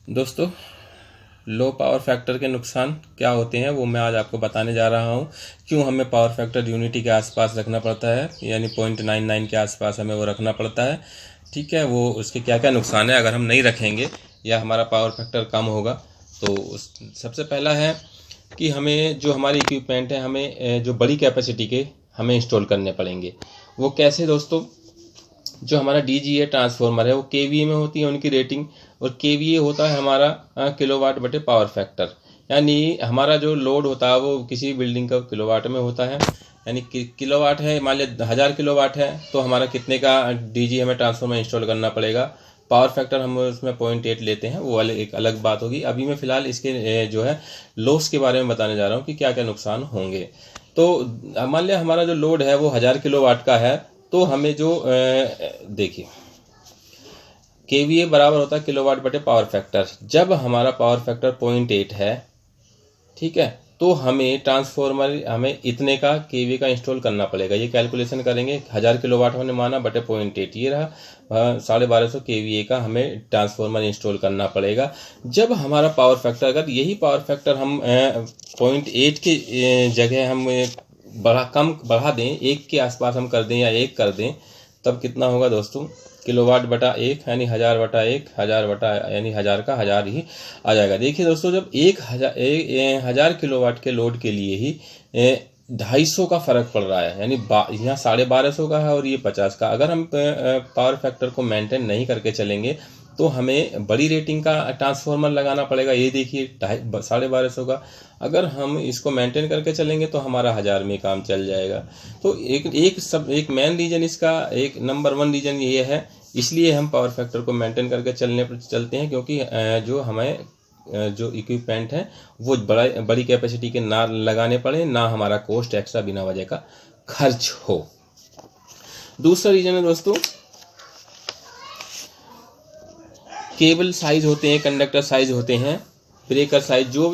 दोस्तों, low power factor के नुकसान क्या होते हैं वो मैं आज आपको बताने जा रहा हूँ। क्यों हमें पावर फैक्टर यूनिटी के आसपास रखना पड़ता है, यानी 0.99 के आसपास हमें वो रखना पड़ता है। ठीक है, वो उसके क्या क्या नुकसान है अगर हम नहीं रखेंगे या हमारा पावर फैक्टर कम होगा। तो सबसे पहला है कि हमें जो हमारी इक्विपमेंट है हमें जो बड़ी कैपेसिटी के हमें इंस्टॉल करने पड़ेंगे। वो कैसे दोस्तों? जो हमारा DGA ट्रांसफार्मर है वो KVA में होती है उनकी रेटिंग, और KVA होता है हमारा किलोवाट बटे पावर फैक्टर। यानी हमारा जो लोड होता है वो किसी बिल्डिंग का किलोवाट में होता है। यानी किलोवाट है, मान लिया 1000 किलोवाट है तो हमारा कितने का DGA हमें ट्रांसफार्मर इंस्टॉल करना पड़ेगा। पावर फैक्टर हम उसमें 0.8 लेते हैं, वो वाले एक अलग बात होगी। अभी मैं फ़िलहाल इसके जो है लॉस के बारे में बताने जा रहा हूँ कि क्या क्या नुकसान होंगे। तो मान लिया हमारा जो लोड है वो 1000 किलोवाट का है, तो हमें जो देखिए KVA बराबर होता है किलोवाट बटे पावर फैक्टर। जब हमारा पावर फैक्टर 0.8 है, ठीक है, तो हमें ट्रांसफार्मर हमें इतने का KVA का इंस्टॉल करना पड़ेगा। ये कैलकुलेशन करेंगे, 1000 किलोवाट हमने माना बटे 0.8, ये रहा 1250 KVA का हमें ट्रांसफार्मर इंस्टॉल करना पड़ेगा। जब हमारा पावर फैक्टर, अगर यही पावर फैक्टर हम 0.8 की जगह हम बढ़ा दें, 1 के आसपास हम कर दें या 1 कर दें, तब कितना होगा दोस्तों? किलोवाट बटा 1 यानी 1000 बटा 1, 1000 बटा यानी 1000 का 1000 ही आ जाएगा। देखिए दोस्तों, जब 1000 किलोवाट के लोड के लिए ही 250 का फ़र्क पड़ रहा है, यानी यहाँ 1250 का है और ये 50 का। अगर हम पावर फैक्टर को मेंटेन नहीं करके चलेंगे तो हमें बड़ी रेटिंग का ट्रांसफार्मर लगाना पड़ेगा। ये देखिए 1250 का। अगर हम इसको मेंटेन करके चलेंगे तो हमारा 1000 में काम चल जाएगा। तो एक मेन रीज़न, इसका एक नंबर 1 रीज़न ये है। इसलिए हम पावर फैक्टर को मेंटेन करके चलते हैं, क्योंकि जो हमें जो इक्विपमेंट है वो बड़ी कैपेसिटी के ना लगाने पड़े, ना हमारा कॉस्ट एक्स्ट्रा बिना वजह का खर्च हो। दूसरा रीज़न है दोस्तों, केबल साइज होते हैं, कंडक्टर साइज होते हैं, ब्रेकर साइज जो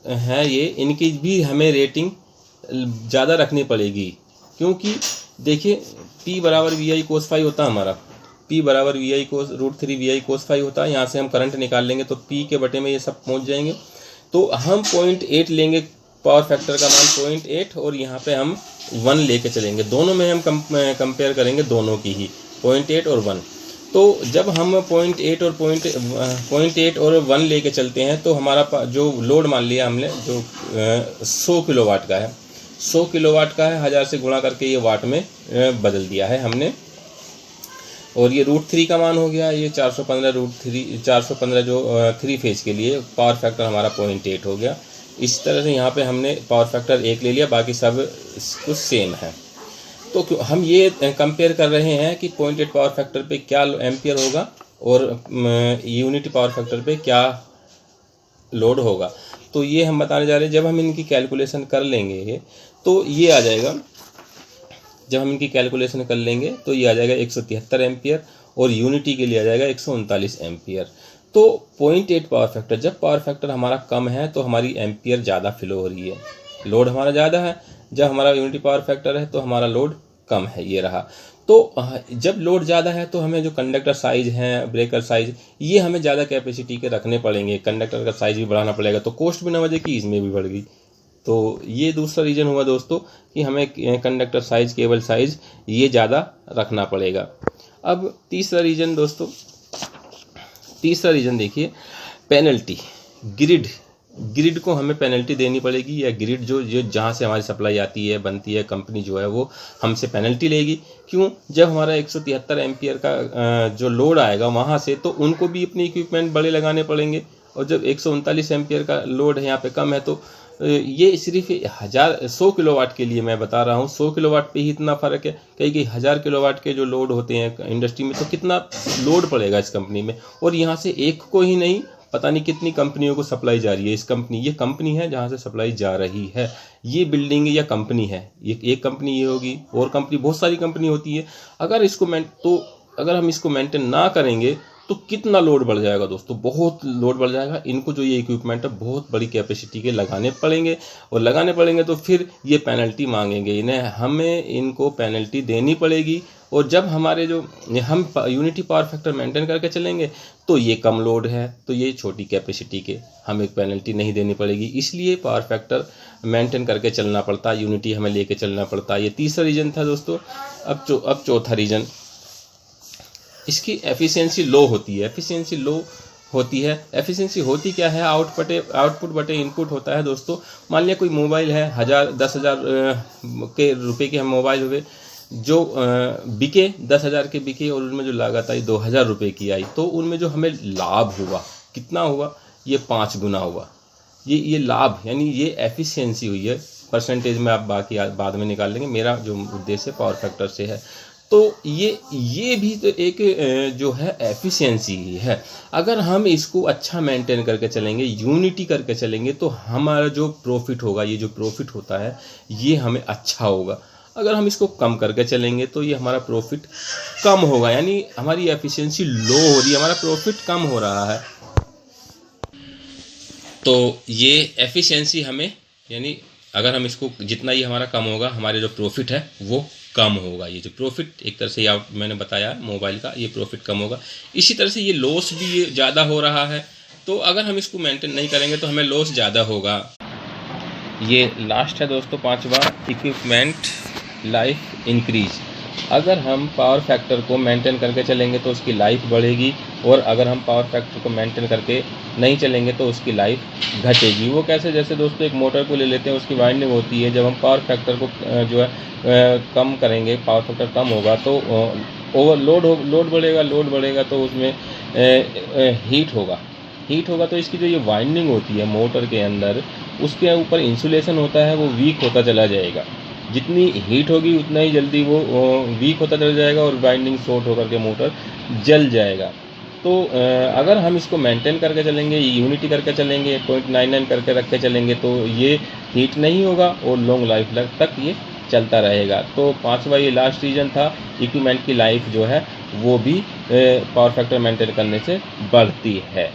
है ये, इनकी भी हमें रेटिंग ज़्यादा रखनी पड़ेगी। क्योंकि देखिए P बराबर VI cos फाई होता है हमारा, P बराबर VI cos √3 VI cos phi होता है। यहाँ से हम करंट निकाल लेंगे तो P के बटे में ये सब पहुँच जाएंगे। तो हम 0.8 लेंगे, पावर फैक्टर का मान 0.8, और यहाँ पे हम 1 लेके चलेंगे। दोनों में हम कंपेयर करेंगे, दोनों की ही 0.8 और 1। तो जब हम 0.8 और 1 लेके चलते हैं तो हमारा जो लोड मान लिया हमने, जो 100 किलोवाट का है, 100 किलोवाट का है, 1000 से गुणा करके ये वाट में बदल दिया है हमने। और ये √3 का मान हो गया, ये 415 जो 3 फेज के लिए पावर फैक्टर हमारा 0.8 हो गया। इस तरह से यहाँ पे हमने पावर फैक्टर 1 ले लिया, बाकी सब कुछ सेम है। तो हम ये कंपेयर कर रहे हैं कि 0.8 पावर फैक्टर पे क्या एम्पियर होगा और यूनिटी पावर फैक्टर पे क्या लोड होगा। तो ये हम बताने जा रहे हैं। जब हम इनकी कैलकुलेशन कर लेंगे तो ये आ जाएगा, जब हम इनकी कैलकुलेशन कर लेंगे तो ये आ जाएगा 173 एम्पियर, और यूनिटी के लिए आ जाएगा 139 एम्पियर। तो 0.8 पावर फैक्टर, जब पावर फैक्टर हमारा कम है तो हमारी एम्पियर ज़्यादा फ्लो हो रही है, लोड हमारा ज़्यादा है। जब हमारा यूनिटी पावर फैक्टर है तो हमारा लोड कम है, ये रहा। तो जब लोड ज़्यादा है तो हमें जो कंडक्टर साइज हैं, ब्रेकर साइज, ये हमें ज़्यादा कैपेसिटी के रखने पड़ेंगे। कंडक्टर का साइज भी बढ़ाना पड़ेगा, तो कॉस्ट बिना वजह की इसमें भी बढ़ गई। तो ये दूसरा रीज़न हुआ दोस्तों कि हमें कंडक्टर साइज, केबल साइज ये ज़्यादा रखना पड़ेगा। अब तीसरा रीज़न दोस्तों, तीसरा रीज़न देखिए, पेनल्टी। ग्रिड को हमें पेनल्टी देनी पड़ेगी, या ग्रिड जो जहाँ से हमारी सप्लाई आती है, बनती है, कंपनी जो है वो हमसे पेनल्टी लेगी। क्यों? जब हमारा 173 एम्पियर का जो लोड आएगा वहाँ से, तो उनको भी अपने इक्विपमेंट बड़े लगाने पड़ेंगे। और जब 139 एम्पियर का लोड है यहाँ पे कम है, तो ये सिर्फ 100 किलोवाट के लिए मैं बता रहा हूँ। 100 किलोवाट पे ही इतना फ़र्क है। कई 1000 किलोवाट के जो लोड होते हैं इंडस्ट्री में, तो कितना लोड पड़ेगा इस कंपनी में। और यहाँ से एक को ही नहीं, पता नहीं कितनी कंपनियों को सप्लाई जा रही है। ये कंपनी है जहाँ से सप्लाई जा रही है। ये बिल्डिंग या कंपनी है, ये एक कंपनी ये होगी, और कंपनी बहुत सारी कंपनी होती है। अगर हम इसको मेंटेन ना करेंगे तो कितना लोड बढ़ जाएगा दोस्तों, बहुत लोड बढ़ जाएगा। इनको जो ये इक्विपमेंट है बहुत बड़ी कैपेसिटी के लगाने पड़ेंगे, और लगाने पड़ेंगे तो फिर ये पेनल्टी मांगेंगे, इन्हें हमें इनको पेनल्टी देनी पड़ेगी। और जब हमारे जो हम यूनिटी पावर फैक्टर मेंटेन करके चलेंगे तो ये कम लोड है, तो ये छोटी कैपेसिटी के हमें पेनल्टी नहीं देनी पड़ेगी, इसलिए पावर फैक्टर मेंटेन करके चलना पड़ता है, यूनिटी हमें लेके चलना पड़ता है। ये तीसरा रीज़न था दोस्तों। अब चौथा रीज़न, इसकी एफिशिएंसी लो होती है। एफिशिएंसी लो होती है, एफिशिएंसी होती क्या है, आउटपुट बटे इनपुट होता है दोस्तों। मान लिया कोई मोबाइल है 10,000 के रुपए के हम मोबाइल हुए, जो बिके 10,000 के बिके, और उनमें जो लागत आई 2,000 रुपये की आई, तो उनमें जो हमें लाभ हुआ कितना हुआ, ये 5 गुना हुआ। ये लाभ यानी ये एफिशिएंसी हुई है। परसेंटेज में आप बाकी बाद में निकाल लेंगे, मेरा जो उद्देश्य पावर फैक्टर से है। तो ये भी तो एक जो है एफिशिएंसी ही है। अगर हम इसको अच्छा मेंटेन करके चलेंगे, यूनिटी करके चलेंगे, तो हमारा जो प्रॉफिट होगा, ये जो प्रॉफिट होता है ये हमें अच्छा होगा। अगर हम इसको कम करके चलेंगे तो ये हमारा प्रॉफिट कम होगा, यानी हमारी एफिशिएंसी लो हो रही है, हमारा प्रॉफिट कम हो रहा है। तो ये एफिशिएंसी हमें, यानी अगर हम इसको जितना ही हमारा कम होगा, हमारे जो प्रॉफिट है वो कम होगा। ये जो प्रॉफिट एक तरह से मैंने बताया मोबाइल का, ये प्रॉफिट कम होगा। इसी तरह से ये लॉस भी ये ज़्यादा हो रहा है, तो अगर हम इसको मेंटेन नहीं करेंगे तो हमें लॉस ज़्यादा होगा। ये लास्ट है दोस्तों, 5वां, इक्विपमेंट लाइफ इंक्रीज। अगर हम पावर फैक्टर को मेंटेन करके चलेंगे तो उसकी लाइफ बढ़ेगी, और अगर हम पावर फैक्टर को मेंटेन करके नहीं चलेंगे तो उसकी लाइफ घटेगी। वो कैसे, जैसे दोस्तों एक मोटर को ले लेते हैं, उसकी वाइंडिंग होती है। जब हम पावर फैक्टर को जो है कम करेंगे, पावर फैक्टर कम होगा तो लोड बढ़ेगा तो उसमें हीट होगा तो इसकी जो ये वाइंडिंग होती है मोटर के अंदर, उसके ऊपर इंसुलेशन होता है, वो वीक होता चला जाएगा। जितनी हीट होगी उतना ही जल्दी वो वीक होता चला जाएगा, और वाइंडिंग शॉर्ट होकर के मोटर जल जाएगा। तो अगर हम इसको मेंटेन करके चलेंगे, यूनिटी करके चलेंगे, 0.99 करके रख के चलेंगे, तो ये हीट नहीं होगा और लॉन्ग लाइफ तक ये चलता रहेगा। तो 5वां ये लास्ट रीज़न था, इक्विपमेंट की लाइफ जो है वो भी पावर फैक्टर मेंटेन करने से बढ़ती है।